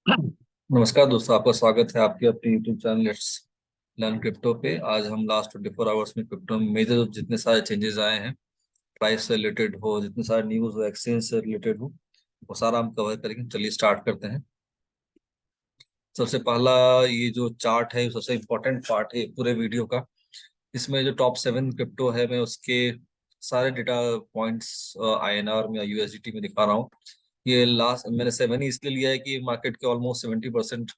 नमस्कार दोस्तों, आपका स्वागत है आपके अपने YouTube channel let's learn crypto पे। आज हम लास्ट 24 आवर्स में क्रिप्टो में मेजर जितने सारे चेंजेस आए हैं, प्राइस से रिलेटेड हो, जितने सारे न्यूज़ हो, एक्सचेंज से रिलेटेड हो, वो सारा हम कवर करेंगे। चलिए स्टार्ट करते हैं। सबसे पहला, ये जो चार्ट है सबसे इम्पोर्टेंट पार्ट है पूरे वीडियो का। इसमें जो टॉप 7 क्रिप्टो है, मैं उसके सारे डेटा पॉइंट्स INR में या USDT में दिखा रहा हूँ। ये लास्ट मैंने 7 ही इसलिए लिया है कि मार्केट के ऑलमोस्ट 70%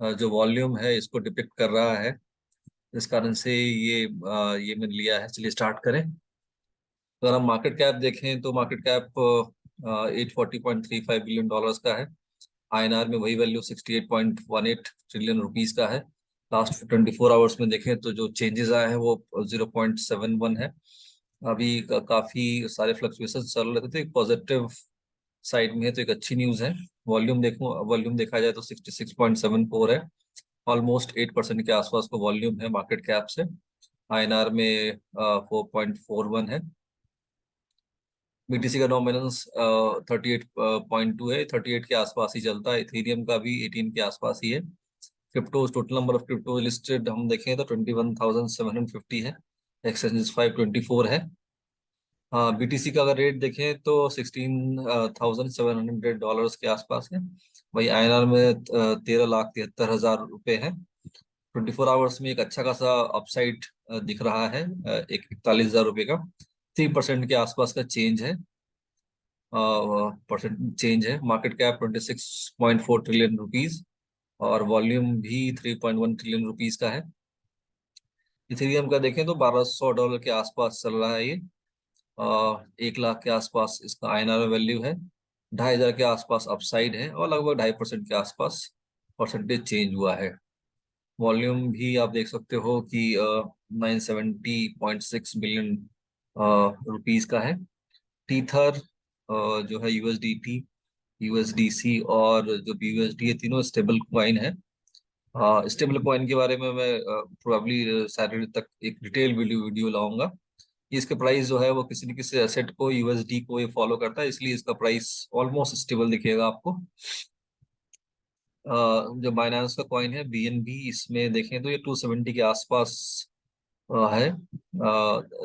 जो वॉल्यूम है इसको डिपिक्ट कर रहा है। इस कारण से ये मैंने लिया है। चलिए स्टार्ट करें। तो अगर हम मार्केट कैप देखें तो मार्केट कैप 840.35 बिलियन डॉलर्स का है। INR में वही वैल्यू 68.18 ट्रिलियन रुपीस का है। लास्ट 24 आवर्स में देखें तो जो चेंजेस आए हैं वो 0.71 है। अभी काफी सारे फ्लक्चुएशन चल रहे थे, तो एक पॉजिटिव साइड में है, तो एक अच्छी न्यूज है। वॉल्यूम देखा जाए तो 66.74 है। ऑलमोस्ट 8% के आसपास का वॉल्यूम है मार्केट कैप से। INR में 4.41 है। BTC का डोमिनेंस 38.2 है, 38 के आसपास ही चलता है। इथेरियम का भी 18 के आसपास ही है। Crypto total number of crypto listed हम देखें तो 21,750 है। एक्सचेंजेस 524 है। हाँ, BTC का अगर रेट देखें तो $16,700 के आसपास है। वही INR में 13,73,000 रुपये है। 24 आवर्स में एक अच्छा खासा अपसाइड दिख रहा है, एक 41,000 रुपये का। 3% के आसपास का चेंज है। परसेंट चेंज है। मार्केट कैप 26.4 ट्रिलियन रुपीज और वॉल्यूम भी 3.1 ट्रिलियन रुपीज का है। इथेरियम का देखें तो $1,200 के आसपास चल रहा है ये। 1 लाख के आसपास इसका INR में वैल्यू है। 2,500 के आसपास अपसाइड है और लगभग 2.5% के आसपास परसेंटेज चेंज हुआ है। वॉल्यूम भी आप देख सकते हो कि 970.6 बिलियन रुपीस का है। टीथर जो है USDT, USDC और जो BUSD है, तीनों स्टेबल कॉइन है। स्टेबल कॉइन के बारे में मैं प्रोबेबली सैटरडे तक एक डिटेल वीडियो लाऊंगा। इसका प्राइस जो है वो किसी न किसी एसेट को, USD को ये फॉलो करता है, इसलिए इसका प्राइस ऑलमोस्ट स्टेबल दिखेगा आपको। जो बाइनेंस का कॉइन है BNB, इसमें देखें तो ये 270 के आसपास है।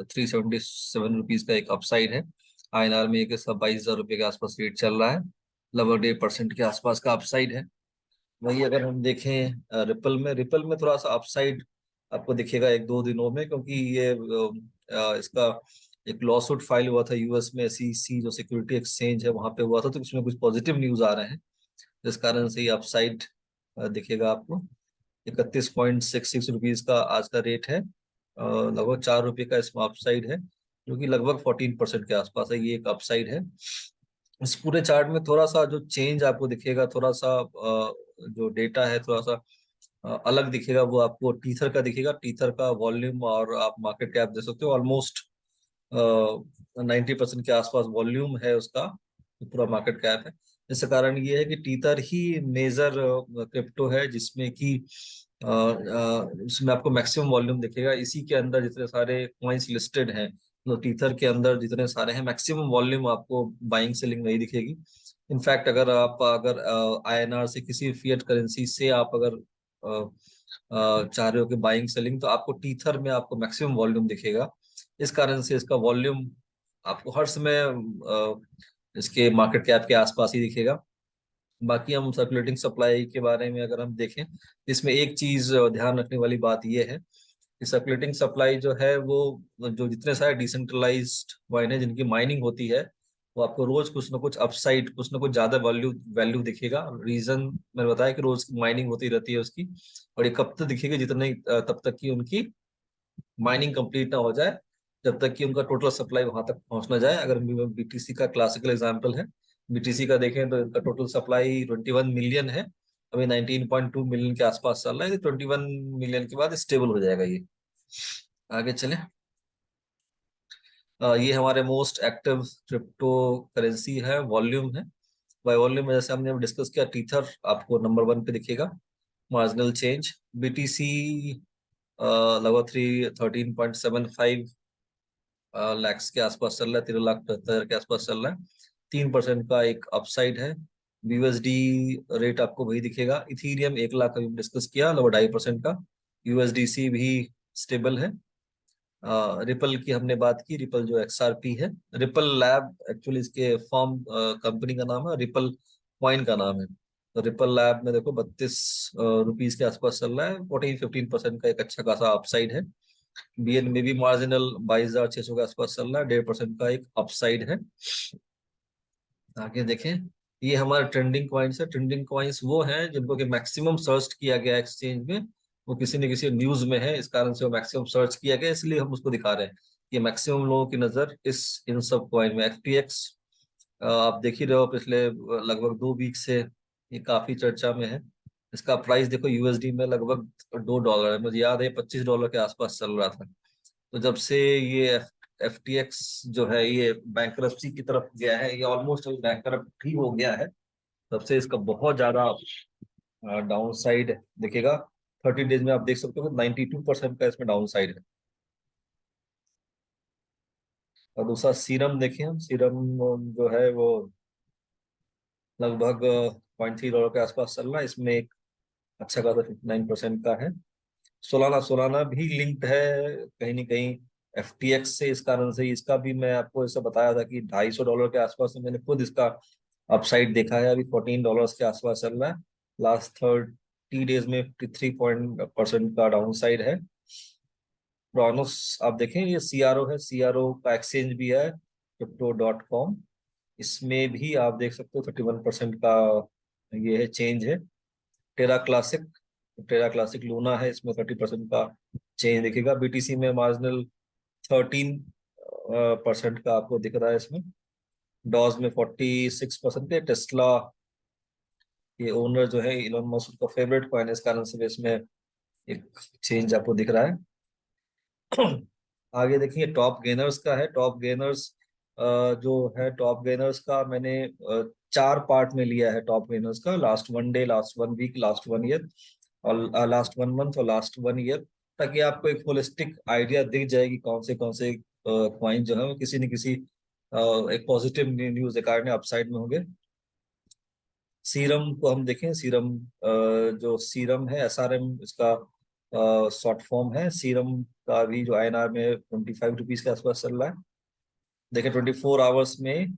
377 रुपीज का एक अपसाइड है। INR में एक सब 22,000 रुपये के आसपास रेट चल रहा है। लगभग 1.5% के आसपास का अपसाइड है। वही अगर हम देखें रिपल में थोड़ा सा अपसाइड आपको दिखेगा 1-2 दिनों में, क्योंकि ये इसका एक लॉसूट फाइल हुआ था US में। SEC जो सिक्योरिटी एक्सचेंज है वहां पे हुआ था, तो इसमें कुछ पॉजिटिव न्यूज आ रहे हैं, जिस कारण से ये अपसाइड दिखेगा आपको। 31.66 रुपीज का आज का रेट है। लगभग 4 रुपये का इसमें अपसाइड है, जो कि लगभग 14% के आसपास है। ये एक अपसाइड है। इस पूरे चार्ट में थोड़ा सा जो चेंज आपको दिखेगा, थोड़ा सा जो डेटा है थोड़ा सा अलग दिखेगा, वो आपको टीथर का दिखेगा। टीथर का वॉल्यूम और आप मार्केट कैप देख सकते हो, ऑलमोस्ट 90% के आसपास वॉल्यूम है उसका, जो पूरा मार्केट कैप है। इसका कारण ये है कि टीथर ही मेजर क्रिप्टो है जिसमें कि उसमें आपको मैक्सिमम वॉल्यूम दिखेगा। इसी के अंदर जितने सारे कॉइन्स लिस्टेड हैं, तो टीथर के अंदर जितने सारे हैं, मैक्सिमम वॉल्यूम आपको बाइंग सेलिंग नहीं दिखेगी। इनफैक्ट अगर INR से किसी फिएट करेंसी से आप अगर चाह रहे हो कि बाइंग सेलिंग, तो आपको टीथर में आपको मैक्सिमम वॉल्यूम दिखेगा। इस कारण से इसका वॉल्यूम आपको हर समय इसके मार्केट कैप के आसपास ही दिखेगा। बाकी हम सर्कुलेटिंग सप्लाई के बारे में अगर हम देखें, इसमें एक चीज ध्यान रखने वाली बात यह है कि सर्कुलेटिंग सप्लाई जो है वो, जो जितने सारे डिसेंट्रलाइज्ड कॉइन है जिनकी माइनिंग होती है, वो आपको रोज कुछ ना कुछ अपसाइड, कुछ ना कुछ ज्यादा वैल्यू वैल्यू दिखेगा। रीजन मैंने बताया कि रोज माइनिंग होती रहती है उसकी, और ये कब तक दिखेगी, तब तक की उनकी माइनिंग कंप्लीट ना हो जाए, जब तक कि उनका टोटल सप्लाई वहां तक पहुंच ना जाए। अगर BTC का क्लासिकल एग्जांपल है, BTC का देखें तो इनका टोटल सप्लाई 21 मिलियन है। अभी 19.2 मिलियन के आसपास चल रहा है। 21 मिलियन के बाद स्टेबल हो जाएगा ये। आगे चले। ये हमारे मोस्ट एक्टिव क्रिप्टो करेंसी है, वॉल्यूम है। बाय वॉल्यूम में जैसे हमने डिस्कस किया, टीथर आपको नंबर 1 पे दिखेगा। मार्जिनल चेंज BTC लगभग 13.75 लैक्स के आसपास चल रहा है, 13,75,000 के आसपास चल रहा है। 3% का एक अपसाइड है। यूएसडी रेट आपको वही दिखेगा। इथीरियम 1 लाख अभी डिस्कस किया, लगभग 2.5% का। यूएसडीसी भी स्टेबल है। रिपल की हमने बात की, रिपल जो एक्सआरपी है। रिपल लैब एक्चुअली इसके फॉर्म कंपनी का नाम है, रिपल कॉइन का नाम है। तो रिपल लैब में देखो 32 रुपीज के आसपास चल रहा है, 14-15% का एक अच्छा खासा अपसाइड है। बीएन में भी मार्जिनल 22,600 के आसपास चल रहा है, 1.5% का एक अपसाइड है। आगे देखें, ये हमारे ट्रेंडिंग कॉइन्स है। ट्रेंडिंग कॉइन्स वो हैं जिनको कि मैक्सिमम सर्च किया गया एक्सचेंज में, वो किसी न किसी न्यूज में है, इस कारण से वो मैक्सिमम सर्च किया गया, इसलिए हम उसको दिखा रहे हैं। ये मैक्सिमम लोगों की नजर इस इन सब कॉइन में। एफटीएक्स आप देख ही रहे हो, पिछले लगभग 2 वीक से ये काफी चर्चा में है। इसका प्राइस देखो यूएसडी में लगभग $2 है, मुझे याद है $25 के आसपास चल रहा था। तो जब से ये एफटीएक्स जो है ये बैंकरप्सी की तरफ गया है, ये ऑलमोस्ट बैंकरप्ट ही हो गया है, तब से इसका बहुत ज्यादा डाउन साइड दिखेगा। 30 डेज में आप देख सकते हो 92% का इसमें डाउन साइड है। और दूसरा सीरम देखें हम, सीरम जो है वो लगभग $0.3 के आसपास चल रहा है, इसमें एक अच्छा खासा 59% का है। सोलाना सोलाना भी लिंक्ड है कहीं ना कहीं एफटीएक्स से, इस कारण से इसका भी मैं आपको ऐसा बताया था कि $250 के आसपास में मैंने खुद इसका अपसाइड देखा है। अभी $14 के आसपास चल रहा है। लास्ट 30 डेज में 53% का डाउन साइड है। क्रोनोस आप देखें, ये सीआरओ है, सीआरओ का एक्सचेंज भी है crypto.com। इसमें भी आप देख सकते हो 31% का ये है चेंज है। टेरा क्लासिक, टेरा क्लासिक लूना है, इसमें 30% का चेंज दिखेगा। बीटीसी में मार्जिनल 13% का आपको दिख रहा है इसमें। डॉज में 46% है। टेस्ला, ये ओनर जो है इलोन मस्क का फेवरेट कॉइन है, इस कारण से भी इसमें एक चेंज आपको दिख रहा है। आगे देखिए टॉप गेनर्स का है। टॉप गेनर्स जो है, टॉप गेनर्स का मैंने 4 पार्ट में लिया है। टॉप गेनर्स का last 1 day, last 1 week, last 1 year और लास्ट 1 मंथ और लास्ट 1 ईयर, ताकि आपको एक होलिस्टिक आइडिया दिख जाएगी कौन से कॉइन जो है वो किसी न किसी एक पॉजिटिव न्यूज के कारण अपसाइड में होंगे। सीरम को हम देखें, सीरम जो सीरम है, एसआरएम इसका शॉर्ट फॉर्म है। सीरम का भी जो आईएनआर में 25 रुपीज के आसपास चल रहा है। देखें 24 आवर्स में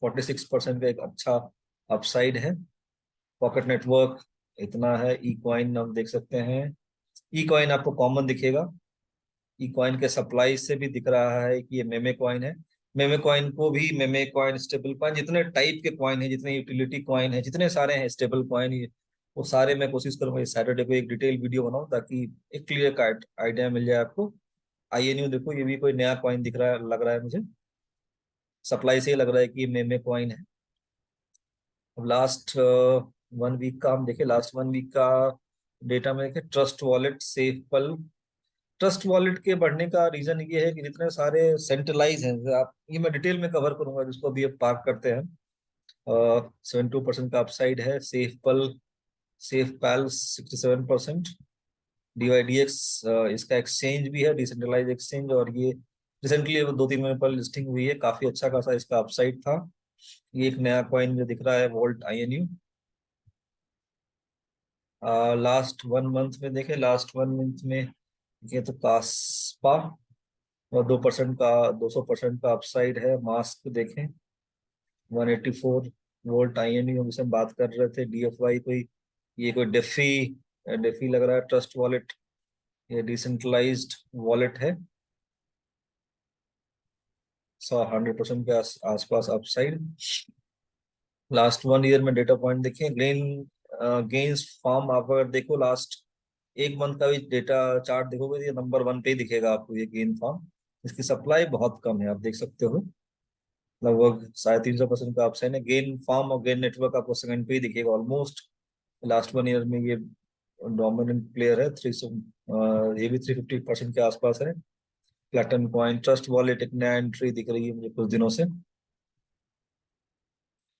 46% का एक अच्छा अपसाइड है। पॉकेट नेटवर्क इतना है। ई कॉइन हम देख सकते हैं, ई कॉइन आपको कॉमन दिखेगा। ई कॉइन के सप्लाई से भी दिख रहा है कि ये मेमे कॉइन है। मेमे कॉइन को भी मेमे कॉइन, स्टेबल कॉइन, जितने टाइप के कॉइन है, जितने यूटिलिटी कॉइन है, जितने सारे हैं स्टेबल कॉइन, ये वो सारे मैं कोशिश करूंगा इस सैटरडे को एक डिटेल वीडियो बनाऊं, ताकि एक क्लियर आइडिया मिल जाए आपको। आईएनयू देखो, ये भी कोई नया कॉइन दिख रहा है, लग रहा है मुझे, सप्लाई से ही लग रहा है कि ये मेमे कॉइन है। अब लास्ट 1 वीक का हम देखें, लास्ट 1 वीक का डेटा में देखें। ट्रस्ट वॉलेट, सेफ पल, ट्रस्ट वॉलेट के बढ़ने का रीजन ये है कि जितने सारे सेंट्रलाइज हैं, आप ये मैं डिटेल में कवर करूंगा जिसको अभी अब पार्क करते हैं। 72% का अपसाइड है। सेफ पल, सेफ पैल 67%। डीवाईडीएक्स इसका एक्सचेंज भी है, डिसेंट्रलाइज एक्सचेंज, और ये रिसेंटली 2-3 महीने पर लिस्टिंग हुई है, काफी अच्छा खासा इसका अपसाइड था। ये एक नया कॉइन जो दिख रहा है, वोल्ट आईएनयू। लास्ट 1 मंथ में देखें, लास्ट 1 मंथ में ये तो कास्पा और 200% का अपसाइड है। मास्क देखें, 184 वोल्ट आईएनयू, हम इसमें बात कर रहे थे। डीएफवाई कोई, ये कोई डेफी डेफी लग रहा है। ट्रस्ट वॉलेट, ये डिसेंट्रलाइज्ड वॉलेट है। 100% के आसपास अपसाइड। लास्ट 1 ईयर में डेटा पॉइंट देखें, गेन्स फार्म, आप अगर देखो लास्ट 1 मंथ का भी डेटा चार्ट देखोगे तो ये नंबर 1 पे ही दिखेगा आपको, ये गेन फार्म। इसकी सप्लाई बहुत कम है, आप देख सकते हो, लगभग 350% का अपसाइड है। गेन फार्म और गेन नेटवर्क आपको सेकंड पे ही दिखेगा ऑलमोस्ट। लास्ट 1 ईयर में ये डोमिनेंट प्लेयर है। ये भी 350% के आसपास है। प्लेटन कॉइन, ट्रस्ट वॉलेट एक नया एंट्री दिख रही है मुझे कुछ दिनों से।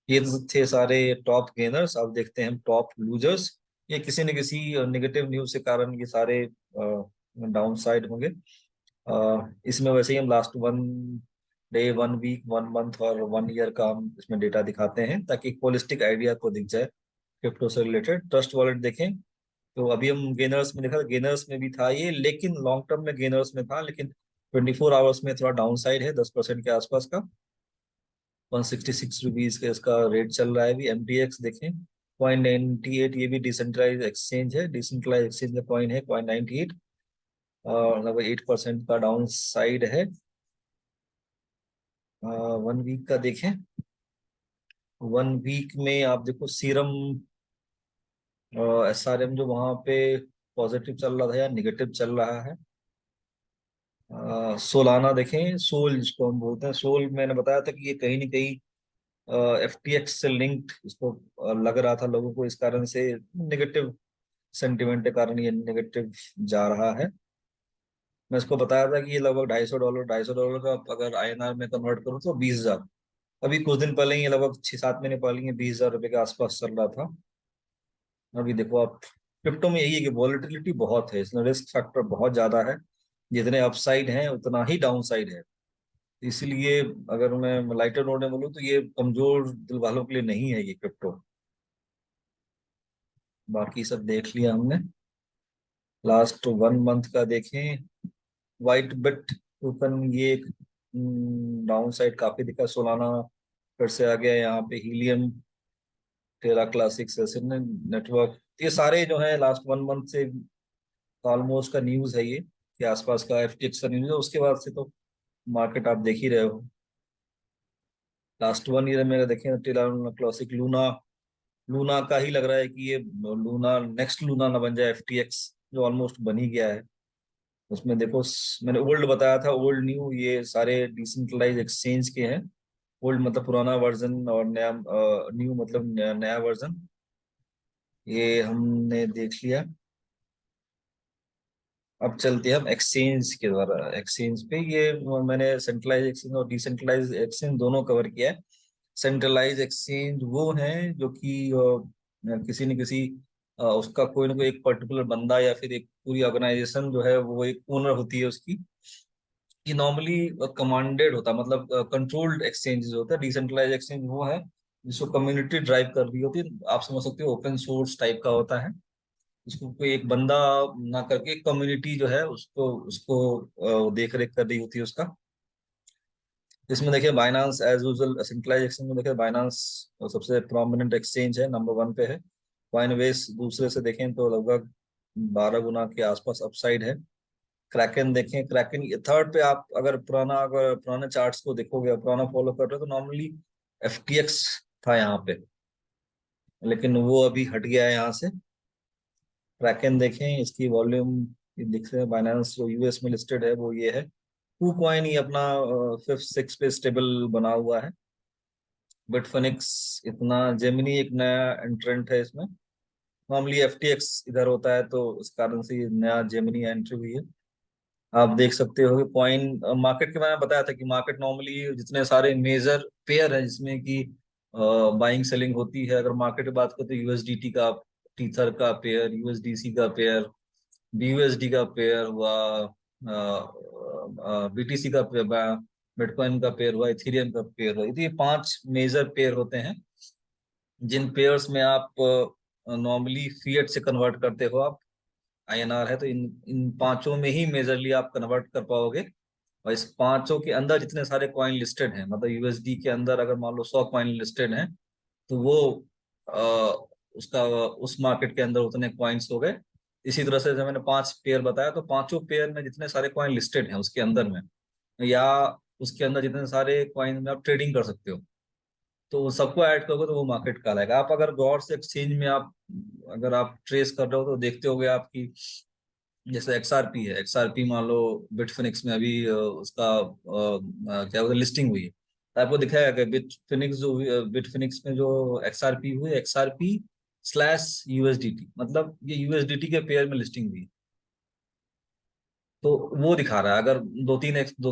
ये तो थे सारे टॉप गेनर्स। अब देखते हैं टॉप लूजर्स। ये किसी न किसी नेगेटिव न्यूज के कारण ये सारे डाउन साइड होंगे। इसमें वैसे ही हम लास्ट 1 डे, 1 वीक, 1 मंथ और 1 ईयर का हम इसमें डेटा दिखाते हैं, ताकि एक होलिस्टिक आइडिया को दिख जाए क्रिप्टो से रिलेटेड। ट्रस्ट वॉलेट देखें तो अभी हम गेनर्स में देखा, गेनर्स में भी था ये, लेकिन लॉन्ग टर्म में गेनर्स में था, लेकिन 24 आवर्स में थोड़ा डाउन साइड है, 10% के आसपास का। 166 रुपीज का इसका रेट चल रहा है अभी। MTX देखें, 0.98, ये भी डिसेंट्रलाइज एक्सचेंज है, डिसेंट्रलाइज एक्सचेंज का कॉइन है 0.98, और लगभग 8% का डाउन साइड है। 1 वीक का देखें, 1 वीक में आप देखो सीरम, SRM जो वहां पे पॉजिटिव चल रहा था या निगेटिव चल रहा है। सोलाना देखें, सोल जिसको हम बोलते हैं, सोल मैंने बताया था कि ये कहीं ना कहीं FTX से लिंक्ड इसको लग रहा था लोगों को, इस कारण से नेगेटिव सेंटिमेंट के कारण ये नेगेटिव जा रहा है। मैं इसको बताया था कि ये लगभग $250, का अगर INR में कन्वर्ट करूँ तो 20,000। अभी कुछ दिन पहले ही ये लगभग 6-7 महीने पहले ही 20,000 रुपये के आसपास चल रहा था। अभी देखो आप, क्रिप्टो में यही है कि वॉलेटिलिटी बहुत है, इसमें रिस्क फैक्टर बहुत ज्यादा है। जितने अपसाइड हैं उतना ही डाउन साइड है। इसलिए अगर मैं लाइटर नोट में बोलूँ तो ये कमजोर दिल वालों के लिए नहीं है ये क्रिप्टो। बाकी सब देख लिया हमने। लास्ट 1 मंथ का देखें, वाइट बिट टोकन ये डाउन साइड काफी दिखा, सोलाना फिर से आ गया यहाँ पे, हीलियम, टेरा क्लासिक्स, एसिड नेटवर्क, ये सारे जो है लास्ट 1 मंथ से ऑलमोस्ट का न्यूज है ये, के आसपास का FTX का न्यूज है। उसके बाद से तो मार्केट आप देख ही रहे हो। लास्ट 1 ईयर में अगर देखें, टेरा क्लासिक, लूना, लूना का ही लग रहा है कि ये लूना नेक्स्ट लूना ना बन जाए FTX, जो ऑलमोस्ट बन ही गया है। उसमें देखो मैंने ओल्ड बताया था, ओल्ड न्यू ये सारे डिसेंट्रलाइज एक्सचेंज के हैं। ओल्ड मतलब पुराना वर्जन, और नया न्यू मतलब नया वर्जन। ये हमने देख लिया। अब चलते हैं हम एक्सचेंज के द्वारा, एक्सचेंज पे ये मैंने सेंट्रलाइज एक्सचेंज और डिसेंट्रलाइज एक्सचेंज दोनों कवर किया है। सेंट्रलाइज एक्सचेंज वो हैं जो कि किसी न किसी उसका कोई ना कोई एक पर्टिकुलर बंदा या फिर एक पूरी ऑर्गेनाइजेशन जो है वो एक ओनर होती है उसकी, कि नॉर्मली कमांडेड होता है, मतलब कंट्रोल्ड एक्सचेंजेस होता है। डिसेंट्रलाइज एक्सचेंज वो है जिसको कम्युनिटी ड्राइव कर रही होती है, आप समझ सकते हो, ओपन सोर्स टाइप का होता है। इसको कोई एक बंदा ना करके कम्युनिटी जो है उसको उसको देख रेख कर रही होती है उसका। इसमें देखिए Binance as usual, centralize exchange में देखिए बाइनांस सबसे प्रोमिनेंट एक्सचेंज है, नंबर 1 पे है। कॉइनबेस दूसरे से देखें तो लगभग 12 गुना के आसपास अपसाइड है। क्रैकन देखें, क्रैकन थर्ड पे। आप अगर पुराने चार्ट्स को देखोगे, पुराना फॉलो कर रहे हो, तो नॉर्मली FTX था यहाँ पे, लेकिन वो अभी हट गया है यहाँ से। क्रैकन देखें, इसकी वॉल्यूम दिख रहे हैं, बाइनेंस जो US में लिस्टेड है वो ये है। KuCoin ही अपना 5th 6th पे स्टेबल बना हुआ है। बिटफिनिक्स इतना, जेमिनी एक नया एंट्रेंट है इसमें। नॉर्मली FTX इधर होता है तो इस कारण से ये नया जेमिनी एंट्री हुई है। आप देख सकते हो कि कॉइन मार्केट के बारे में बताया था कि मार्केट नॉर्मली जितने सारे मेजर पेयर है जिसमें कि बाइंग सेलिंग होती है, अगर मार्केट की बात करें तो USDT का, टीथर का पेयर, USDC का पेयर, BUSD का पेयर हुआ, BTC का पेयर, बिटकॉइन का पेयर हुआ, इथेरियम का पेयर हुआ। तो ये 5 मेजर पेयर होते हैं जिन पेयर्स में आप नॉर्मली फिएट से कन्वर्ट करते हो आप। INR है तो इन इन पांचों में ही मेजरली आप कन्वर्ट कर पाओगे। और इस पांचों के अंदर जितने सारे कॉइन लिस्टेड हैं, मतलब USD के अंदर अगर मान लो 100 कॉइन लिस्टेड हैं, तो वो आ, उसका उस मार्केट के अंदर उतने कॉइन्स हो गए। इसी तरह से जब मैंने 5 पेयर बताया, तो पांचों पेयर में जितने सारे कॉइन लिस्टेड हैं उसके अंदर में, या उसके अंदर जितने सारे कॉइन में आप ट्रेडिंग कर सकते हो, तो सबको ऐड करोगे तो वो मार्केट कहलाएगा। आप अगर गौर से एक्सचेंज में आप अगर आप ट्रेस कर रहे हो तो देखते होगे आपकी, जैसे XRP है, XRP मान लो बिटफिनिक्स में अभी उसका क्या बोलते लिस्टिंग हुई है, तो आपको दिखाया कि बिटफिनिक्स में जो XRP हुई, XRP/USDT, मतलब ये USDT के पेयर में लिस्टिंग हुई है। तो वो दिखा रहा है, अगर दो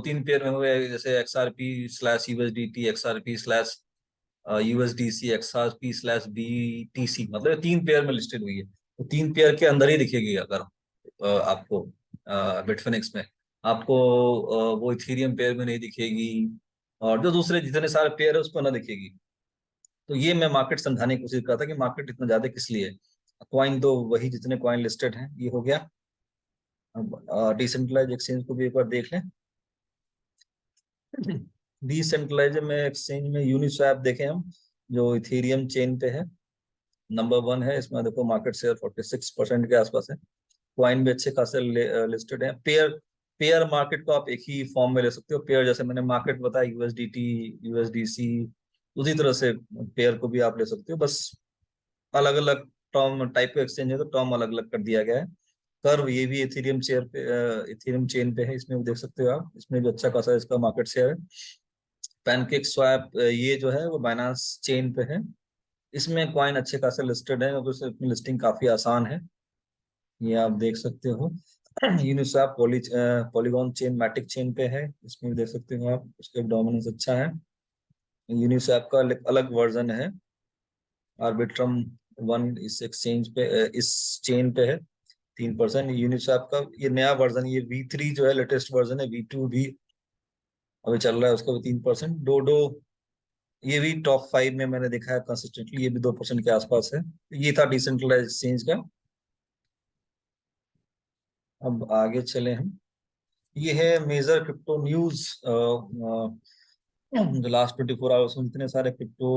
तीन पेयर में हुए, जैसे XRP/USDT, XRP/USDC, XRP/BTC, मतलब ये 3 पेयर में लिस्टेड हुई है, तो 3 पेयर के अंदर ही दिखेगी। अगर आपको बिटफिनिक्स में आपको वो इथेरियम पेयर में नहीं दिखेगी, और जो दूसरे जितने सारे पेयर है उस पर ना दिखेगी। तो ये मैं मार्केट समझाने की कोशिश करता कि मार्केट इतना ज्यादा किस लिए है। कॉइन तो वही जितने कॉइन लिस्टेड हैं, ये हो गया। अब डिसेंट्रलाइज एक्सचेंज को भी एक बार देख लें। डिसेंट्रलाइज में एक्सचेंज में यूनिस्वैप देखें हम, जो इथेरियम चेन पे है, नंबर 1 है इसमें। देखो मार्केट शेयर 46% के आसपास है। क्वाइन भी अच्छे खासे लिस्टेड है। पेयर पेयर मार्केट को आप एक ही फॉर्म में ले सकते हो। पेयर जैसे मैंने मार्केट बताया, यूएसडीटी, यूएसडीसी, उसी तरह से पेयर को भी आप ले सकते हो। बस अलग अलग टर्म टाइप का एक्सचेंज है तो टर्म अलग अलग कर दिया गया है। कर्व ये भी इथेरियम चेयर पे, इथेरियम चेन पे है, इसमें भी देख सकते हो आप। इसमें भी अच्छा खासा इसका मार्केट शेयर है। पैनकेक स्वैप ये जो है वो बाइनांस चेन पे है। इसमें कॉइन अच्छे खासे लिस्टेड है, तो इसमें लिस्टिंग काफी आसान है, ये आप देख सकते हो। Uniswap Polygon chain Matic chain पे है, इसमें भी देख सकते हो आप, उसका डोमिनेंस अच्छा है। यूनिस्वैप का अलग वर्जन है, आर्बिट्रम 1 इस एक्सचेंज पे, इस चेन पे है। 3% यूनिस्वैप का ये नया वर्जन, ये V3 जो है लेटेस्ट वर्जन है। V2 भी अभी चल रहा है, उसका भी 3%। डोडो ये भी टॉप 5 में मैंने देखा है कंसिस्टेंटली, ये भी 2% के आसपास है। ये था डिसेंट्रलाइज एक्सचेंज का। अब आगे चले हम। ये है मेजर क्रिप्टो न्यूज, जो लास्ट 24 आवर्स में जितने सारे क्रिप्टो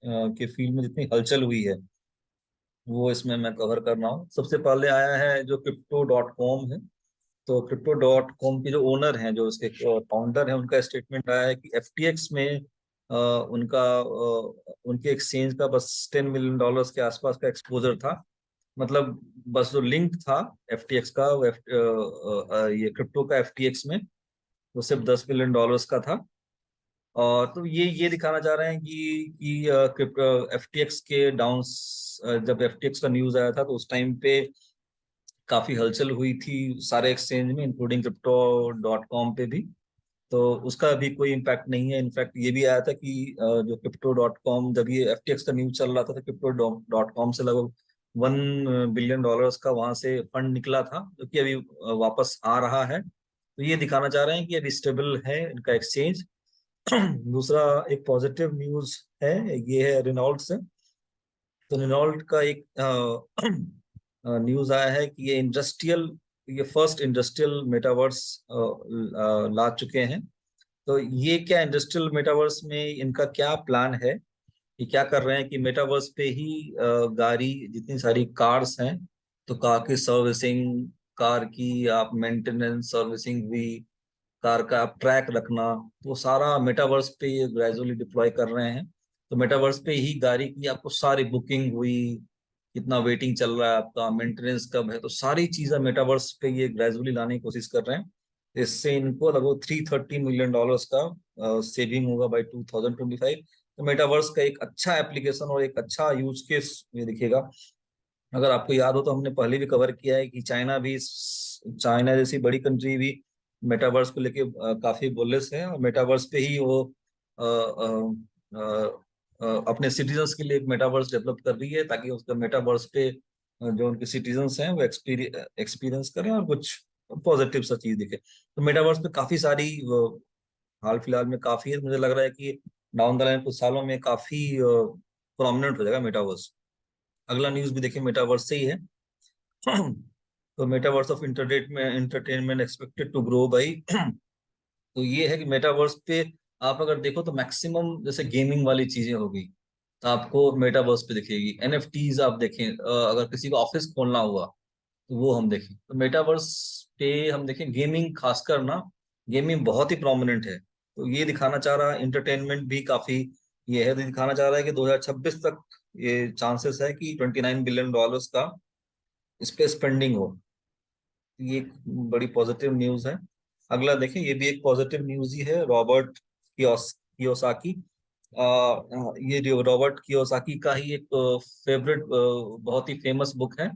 के फील्ड में जितनी हलचल हुई है, वो इसमें मैं कवर कर रहा हूँ। सबसे पहले आया है जो crypto.com है। तो crypto.com के जो ओनर हैं, जो उसके फाउंडर हैं, उनका स्टेटमेंट आया है कि FTX में उनके एक्सचेंज का बस $10 मिलियन के आसपास का एक्सपोजर था। मतलब बस जो लिंक था FTX का, वो ये क्रिप्टो का FTX में, वो सिर्फ $10 मिलियन का था। और तो ये दिखाना चाह रहे हैं कि क्रिप्टो FTX के डाउन, जब FTX का न्यूज आया था तो उस टाइम पे काफी हलचल हुई थी सारे एक्सचेंज में, इंक्लूडिंग crypto.com पे भी। तो उसका अभी कोई इम्पैक्ट नहीं है। इनफैक्ट ये भी आया था कि जो crypto.com, जब ये FTX का न्यूज चल रहा था तो crypto.com से लगभग $1 बिलियन का वहां से फंड निकला था, जो कि अभी वापस आ रहा है। तो ये दिखाना चाह रहे हैं कि अभी स्टेबल है इनका एक्सचेंज। दूसरा एक पॉजिटिव न्यूज है, ये है रेनॉल्ट से। तो रेनॉल्ट का एक न्यूज आया है कि ये फर्स्ट इंडस्ट्रियल मेटावर्स ला चुके हैं। तो ये क्या इंडस्ट्रियल मेटावर्स में इनका क्या प्लान है, कि क्या कर रहे हैं कि मेटावर्स पे ही गाड़ी, जितनी सारी कार्स हैं, तो कार की सर्विसिंग, कार की आप मेंटेनेंस सर्विसिंग भी, कार का आप ट्रैक रखना, तो वो सारा मेटावर्स पे ये ग्रेजुअली डिप्लॉय कर रहे हैं। तो मेटावर्स पे ही गाड़ी की आपको सारी बुकिंग हुई, कितना वेटिंग चल रहा है आपका, मेंटेनेंस कब है, तो सारी चीजें मेटावर्स पे ये ग्रेजुअली लाने की कोशिश कर रहे हैं। इससे इनको लगभग $330 मिलियन का सेविंग होगा बाई 2025। तो मेटावर्स का एक अच्छा एप्लीकेशन और एक अच्छा यूज केस ये दिखेगा। अगर आपको याद हो तो हमने पहले भी कवर किया है कि चाइना जैसी बड़ी कंट्री भी मेटावर्स को लेके काफी बुलिश है, और मेटावर्स पे ही वो अ, अ, अपने सिटीजन्स के लिए एक मेटावर्स डेवलप कर रही है, ताकि उसका मेटावर्स पे जो उनके सिटीजन्स हैं वो एक्सपीरियंस करें और कुछ पॉजिटिव सा चीज दिखे। तो मेटावर्स पे काफी सारी हाल फिलहाल में काफी है, मुझे लग रहा है कि डाउन द लाइन कुछ सालों में काफी प्रोमिनेंट हो जाएगा मेटावर्स। अगला न्यूज भी देखिए मेटावर्स से ही है। तो metaverse of entertainment expected to grow by. तो ये है कि मेटावर्स पे आप अगर देखो तो मैक्सिमम जैसे गेमिंग वाली चीजें हो गई, तो आपको मेटावर्स पे दिखेगी। NFTs आप देखें, अगर किसी को ऑफिस खोलना हुआ तो वो हम देखें, तो मेटावर्स पे हम देखें। गेमिंग खासकर ना, गेमिंग बहुत ही प्रोमिनेंट है। तो ये दिखाना चाह रहा है इंटरटेनमेंट भी काफी, ये है तो दिखाना चाह रहा है कि 2026 तक ये चांसेस है कि $29 बिलियन का इस पे स्पेंडिंग हो। ये एक बड़ी पॉजिटिव न्यूज है। अगला देखें, ये भी एक पॉजिटिव न्यूज ही है, रॉबर्ट कियोसाकी। ये जो रॉबर्ट कियोसाकी का ही एक फेवरेट, बहुत ही फेमस बुक है,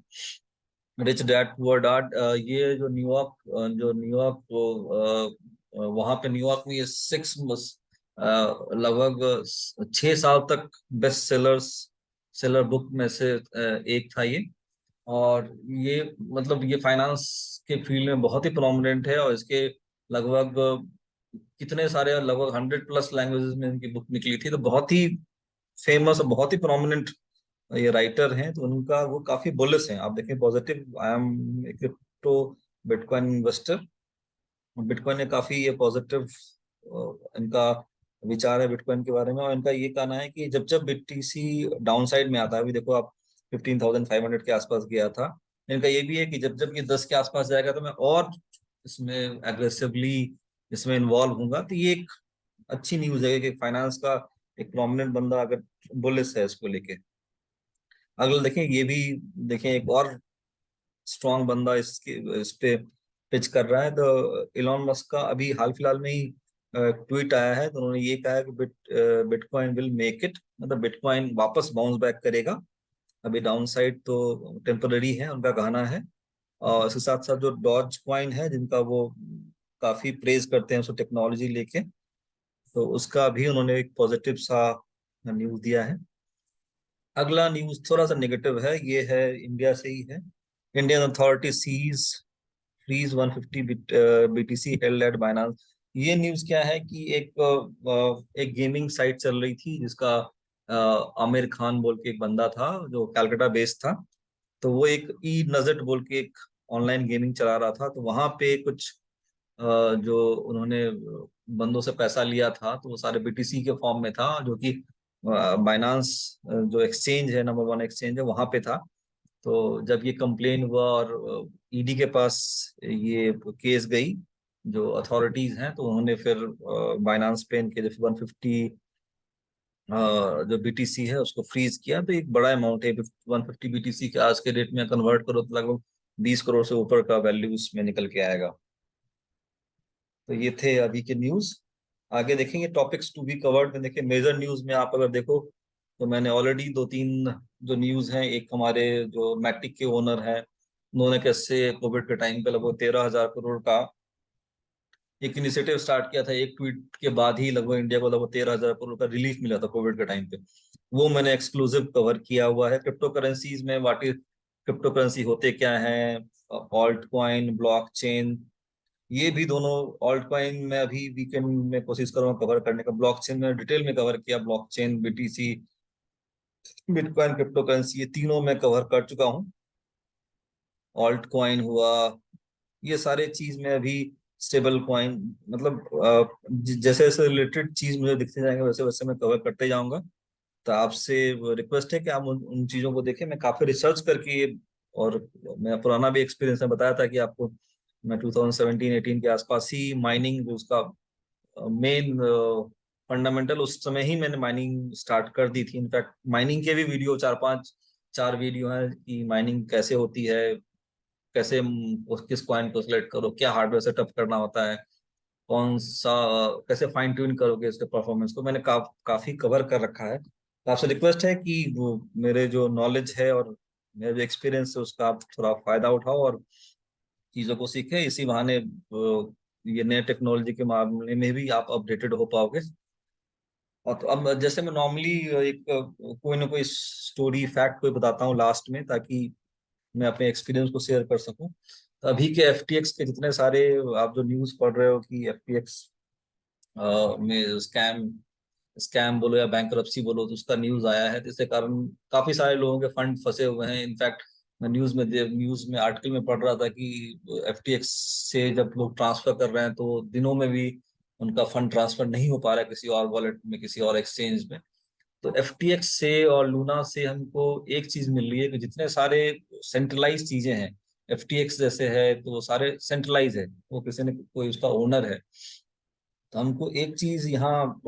रिच डैड पुअर डैड। ये जो न्यूयॉर्क वहां पे न्यूयॉर्क में ये लगभग 6 साल तक बेस्ट सेलर बुक में से एक था ये। और ये मतलब ये फाइनेंस के फील्ड में बहुत ही प्रोमिनेंट है, और इसके लगभग कितने सारे, लगभग 100+ लैंग्वेजेस में इनकी बुक निकली थी। तो बहुत ही फेमस और बहुत ही प्रोमिनेंट ये राइटर हैं। तो उनका वो काफी बुलिश हैं। आप देखें positive, I am a crypto bitcoin investor. Bitcoin ने काफी ये पॉजिटिव इनका विचार है बिटकॉइन के बारे में। और इनका ये कहना है कि जब जब बीटीसी डाउन साइड में आता है, अभी देखो आप 15,500 के आसपास गया था, इनका ये भी है कि जब जब ये 10 के आसपास जाएगा तो मैं और इसमें एग्रेसिवली इसमें इन्वॉल्व होऊंगा। तो ये एक अच्छी न्यूज है कि फाइनेंस का एक प्रोमिनेंट बंदा अगर बुलिश है इसको लेके। अगला देखें, ये भी देखें एक और स्ट्रॉन्ग बंदा इसके इस पे पिच कर रहा है। तो इलॉन मस्क का अभी हाल फिलहाल में ही ट्वीट आया है। तो उन्होंने ये कहा है कि बिटकॉइन विल मेक इट, मतलब बिटकॉइन वापस बाउंस बैक करेगा। अभी डाउन साइड तो टेम्पररी है, उनका कहना है। और इसके साथ साथ जो डॉज कॉइन है, जिनका वो काफी प्रेज करते हैं उसको टेक्नोलॉजी लेके, तो उसका भी उन्होंने एक पॉजिटिव सा न्यूज दिया है। अगला न्यूज थोड़ा सा नेगेटिव है, ये है इंडिया से ही है। Indian authority seize freeze 150 BTC held at Binance. ये न्यूज क्या है कि एक गेमिंग साइट चल रही थी जिसका आमिर खान बोल के एक बंदा था जो कलकत्ता बेस्ड था। तो वो एक ई नजट बोल के एक ऑनलाइन गेमिंग चला रहा था। तो वहां पे कुछ जो उन्होंने बंदों से पैसा लिया था, तो वो सारे बीटीसी के फॉर्म में था, जो कि बाइनांस जो एक्सचेंज है, नंबर वन एक्सचेंज है, वहां पे था। तो जब ये कंप्लेन हुआ और ईडी के पास ये केस गई जो अथॉरिटीज हैं, तो उन्होंने फिर बाइनांस पे इनके जो 150 जो बीटीसी है उसको फ्रीज किया। तो एक बड़ा अमाउंट है, 150 बीटीसी के आज के डेट में कन्वर्ट करो तो लगभग 20 करोड़ से ऊपर का वैल्यू उसमें निकल के आएगा। तो ये थे अभी के न्यूज। आगे देखेंगे टॉपिक्स टू बी कवर्ड में। देखिए मेजर न्यूज में आप अगर देखो तो मैंने ऑलरेडी दो तीन जो न्यूज हैं, एक हमारे जो मैटिक के ओनर हैं, उन्होंने कैसे कोविड के टाइम पे लगभग 13,000 करोड़ का एक इनिशिएटिव स्टार्ट किया था। एक ट्वीट के बाद ही लगभग इंडिया को लगभग 13,000 करोड़ का रिलीफ मिला था कोविड के टाइम पे। वो मैंने एक्सक्लूसिव कवर किया हुआ है। क्रिप्टो करेंसीज में व्हाट इज क्रिप्टो करेंसी होते क्या हैं, ऑल्ट कॉइन, ब्लॉकचेन, ये भी दोनों। ऑल्ट कॉइन में अभी वीकेंड में कोशिश करूंगा कवर करने का। ब्लॉकचेन में डिटेल में कवर किया, blockchain, BTC, bitcoin, crypto currency, ये तीनों मैं कवर कर चुका हूँ। ऑल्ट कॉइन हुआ, ये सारे चीज में अभी स्टेबल कॉइन, मतलब जैसे जैसे रिलेटेड चीज मुझे दिखते जाएंगे वैसे वैसे मैं कवर करते जाऊंगा। तो आपसे रिक्वेस्ट है कि आप उन चीजों को देखें। मैं काफी रिसर्च करके और मैं पुराना भी एक्सपीरियंस में बताया था कि आपको, मैं 2017-18 के आसपास ही माइनिंग उसका मेन फंडामेंटल, उस समय ही मैंने माइनिंग स्टार्ट कर दी थी। इनफैक्ट माइनिंग के भी वीडियो चार वीडियो हैं कि माइनिंग कैसे होती है, कैसे किस कॉइन को सिलेक्ट करो, क्या हार्डवेयर सेटअप करना होता है, कौन सा कैसे फाइन ट्यून करोगे इसके परफॉर्मेंस को, मैंने काफी कवर कर रखा है। तो आपसे रिक्वेस्ट है कि वो मेरे जो नॉलेज है और मेरा जो एक्सपीरियंस है उसका आप थोड़ा फायदा उठाओ और चीजों को सीखें। इसी बहाने ये नए टेक्नोलॉजी के मामले में भी आप अपडेटेड हो पाओगे। और तो अब जैसे मैं नॉर्मली एक कोई ना कोई स्टोरी फैक्ट कोई बताता हूँ लास्ट में, ताकि मैं अपने एक्सपीरियंस को शेयर कर सकूं। तो अभी के एफटीएक्स के जितने सारे आप जो न्यूज पढ़ रहे हो कि एफटीएक्स में स्कैम स्कैम बोलो या बैंकरप्सी बोलो, तो उसका न्यूज आया है। तो इसके कारण काफी सारे लोगों के फंड फंसे हुए हैं। इनफैक्ट मैं न्यूज में आर्टिकल में पढ़ रहा था कि एफटीएक्स से जब लोग ट्रांसफर कर रहे हैं तो दिनों में भी उनका फंड ट्रांसफर नहीं हो पा रहा है किसी और वॉलेट में, किसी और एक्सचेंज में। तो एफटीएक्स से और लूना से हमको एक चीज मिल रही है कि जितने सारे सेंट्रलाइज चीजें हैं, एफटीएक्स जैसे है तो वो सारे सेंट्रलाइज है, वो किसी ने कोई उसका ओनर है। तो हमको एक चीज यहाँ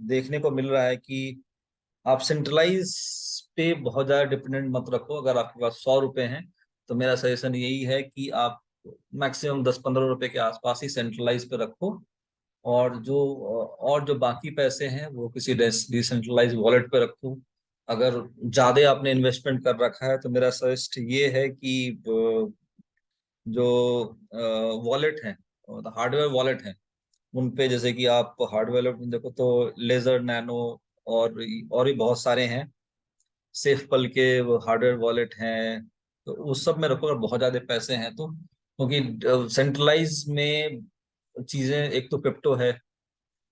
देखने को मिल रहा है कि आप सेंट्रलाइज पे बहुत ज्यादा डिपेंडेंट मत रखो। अगर आपके पास 100 रुपए हैं तो मेरा सजेशन यही है कि आप मैक्सिमम 10-15 रुपए के आसपास ही सेंट्रलाइज पे रखो। और जो बाकी पैसे हैं वो किसी डिसेंट्रलाइज वॉलेट पे रखो। अगर ज्यादा आपने इन्वेस्टमेंट कर रखा है तो मेरा सजेस्ट ये है कि जो वॉलेट है, हार्डवेयर वॉलेट है, उन पे जैसे कि आप हार्डवेयर वॉलेट में देखो तो लेजर, नैनो और भी बहुत सारे हैं। सेफ पल के हार्डवेयर वॉलेट हैं, तो उस सब में रखो अगर बहुत ज्यादा पैसे हैं तो। क्योंकि सेंट्रलाइज में चीजें, एक तो क्रिप्टो है,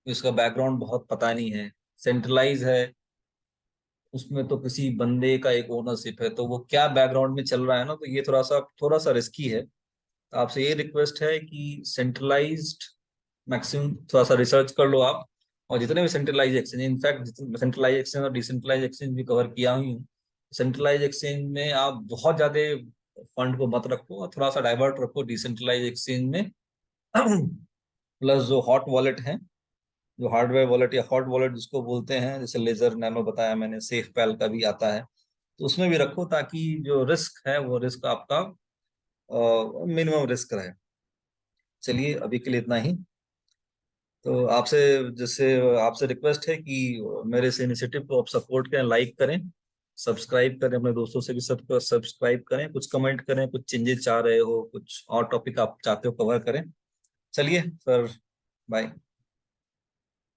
इसका बैकग्राउंड बहुत पता नहीं है, सेंट्रलाइज है, उसमें तो किसी बंदे का एक ओनरशिप है, तो वो क्या बैकग्राउंड में चल रहा है ना, तो ये थोड़ा सा रिस्की है। तो आपसे ये रिक्वेस्ट है कि सेंट्रलाइज्ड मैक्सिमम थोड़ा सा रिसर्च कर लो आप। और जितने भी centralize exchange, in fact centralize exchange और डिसेंट्रलाइज एक्सचेंज भी कवर किया हुई हूँ। सेंट्रलाइज एक्सचेंज में आप बहुत ज्यादा फंड को मत रखो और थोड़ा सा डाइवर्ट रखो डिसेंट्रलाइज एक्सचेंज में। प्लस जो हॉट वॉलेट है, जो हार्डवेयर वॉलेट या हॉट वॉलेट जिसको बोलते हैं, जैसे लेजर नैनो बताया मैंने, सेफ पैल का भी आता है, तो उसमें भी रखो ताकि जो रिस्क है वो रिस्क आपका मिनिमम रिस्क रहे। चलिए अभी के लिए इतना ही। तो आपसे जैसे आपसे रिक्वेस्ट है कि मेरे इस इनिशिएटिव को आप सपोर्ट करें, लाइक करें, सब्सक्राइब करें, अपने दोस्तों से भी सब सब्सक्राइब करें, कुछ कमेंट करें, कुछ चेंजेस चाह रहे हो, कुछ और टॉपिक आप चाहते हो कवर करें। चलिए सर, बाय।